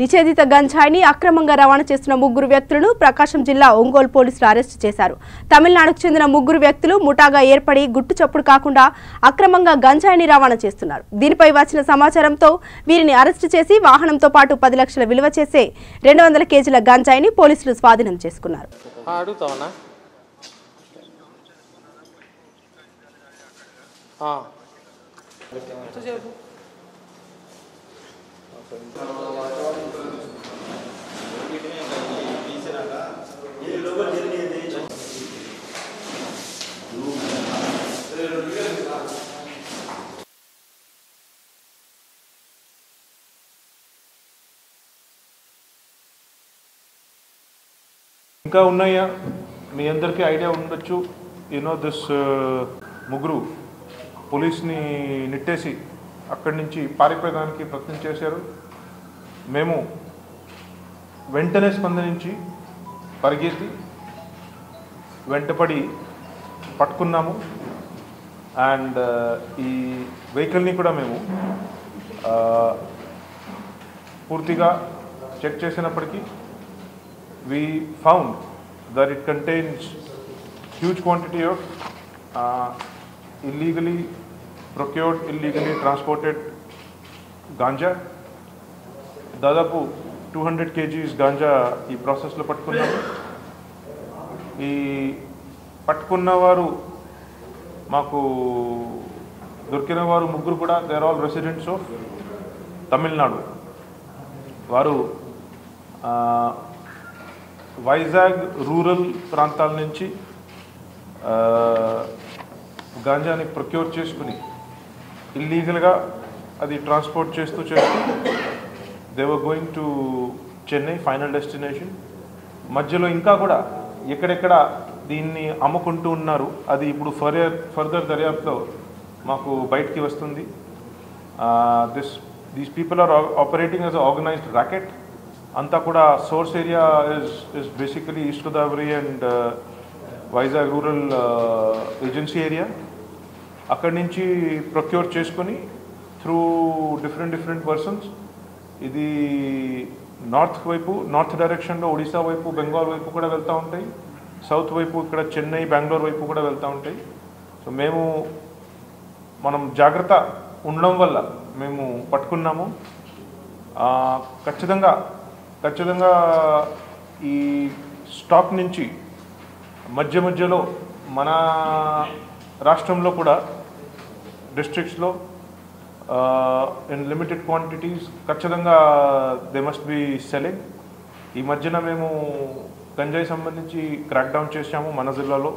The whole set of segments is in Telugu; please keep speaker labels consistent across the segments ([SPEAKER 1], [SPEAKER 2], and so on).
[SPEAKER 1] నిషేధిత గంజాయిని అక్రమంగా రవాణా చేస్తున్న ముగ్గురు వ్యక్తులను ప్రకాశం జిల్లా ఒంగోలు పోలీసులు అరెస్టు చేశారు. తమిళనాడుకు చెందిన ముగ్గురు వ్యక్తులు ముఠాగా ఏర్పడి గుట్టు చప్పుడు కాకుండా అక్రమంగా గంజాయిని రవాణా చేస్తున్నారు. దీనిపై వచ్చిన సమాచారంతో వీరిని అరెస్టు చేసి వాహనంతో పాటు 10 లక్షల విలువ చేసే 200 కేజీల గంజాయిని పోలీసులు స్వాధీనం చేసుకున్నారు.
[SPEAKER 2] ఇంకా ఉన్నాయా మీ అందరికీ ఐడియా ఉండొచ్చు. దిస్ ముగ్గురు పోలీస్ని నెట్టేసి అక్కడి నుంచి పారిపోయడానికి ప్రయత్నం చేశారు. మేము వెంటనే స్పందించి పరిగెత్తి వెంటపడి పట్టుకున్నాము. అండ్ ఈ వెహికల్ని కూడా మేము పూర్తిగా చెక్ చేసినప్పటికీ we found that it contains huge quantity of illegally procured, illegally transported ganja. దాదాపు 200 kgs ganja ఈ ప్రాసెస్లో పట్టుకున్నాము. ఈ పట్టుకున్న వారు మాకు దొరికిన వారు ముగ్గురు కూడా they are all residents of Tamil Nadu. వారు వైజాగ్ రూరల్ ప్రాంతాల నుంచి గాంజాని ప్రొక్యూర్ చేసుకుని ఇల్లీగల్గా అది ట్రాన్స్పోర్ట్ చేస్తూ they were going to Chennai final destination. మధ్యలో ఇంకా కూడా ఎక్కడెక్కడ దీన్ని అమ్ముకుంటూ ఉన్నారు అది ఇప్పుడు ఫర్దర్ దర్యాప్తులో మాకు బయటికి వస్తుంది. These people are operating as organised racket. అంతా కూడా source area is basically east Godavari and Vizag rural agency area. అక్కడి నుంచి ప్రొక్యూర్ చేసుకొని త్రూ డిఫరెంట్ పర్సన్స్ ఇది నార్త్ డైరెక్షన్లో ఒడిశా వైపు, బెంగాల్ వైపు కూడా వెళ్తూ ఉంటాయి. సౌత్ వైపు ఇక్కడ చెన్నై, బెంగళూరు వైపు కూడా వెళ్తూ ఉంటాయి. సో మనం జాగ్రత్త ఉండడం వల్ల మేము పట్టుకున్నాము. ఖచ్చితంగా ఈ స్టాక్ నుంచి మధ్యలో మన రాష్ట్రంలో కూడా డిస్ట్రిక్ట్స్లో ఇన్ లిమిటెడ్ క్వాంటిటీస్ ఖచ్చితంగా దే మస్ట్ బి సెల్లింగ్. ఈ మధ్యన మేము గంజాయి సంబంధించి క్రాక్ డౌన్ చేసాము మన జిల్లాలో.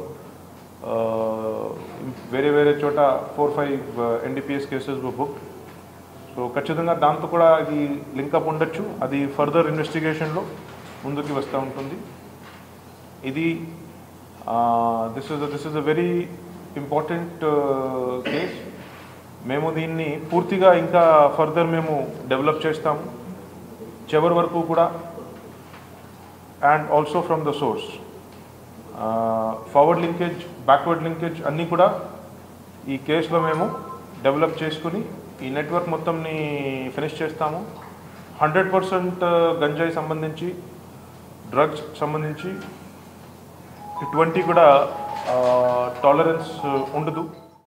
[SPEAKER 2] వేరే చోట 4-5 NDPS కేసెస్ బుక్. సో ఖచ్చితంగా దాంతో కూడా ఇది లింకప్ ఉండొచ్చు. అది ఫర్దర్ ఇన్వెస్టిగేషన్లో ముందుకు వస్తూ ఉంటుంది. ఇది this is a very important case. మేము దీన్ని పూర్తిగా ఇంకా ఫర్దర్ మేము డెవలప్ చేస్తాము చివరి వరకు కూడా. And also from the source forward linkage, backward linkage అన్నీ కూడా ఈ కేసులో మేము డెవలప్ చేసుకుని ఈ నెట్వర్క్ మొత్తంని ఫినిష్ చేస్తాము. 100% గంజాయి సంబంధించి, డ్రగ్స్ సంబంధించి ఎటువంటి కూడా టాలరెన్స్ ఉండదు.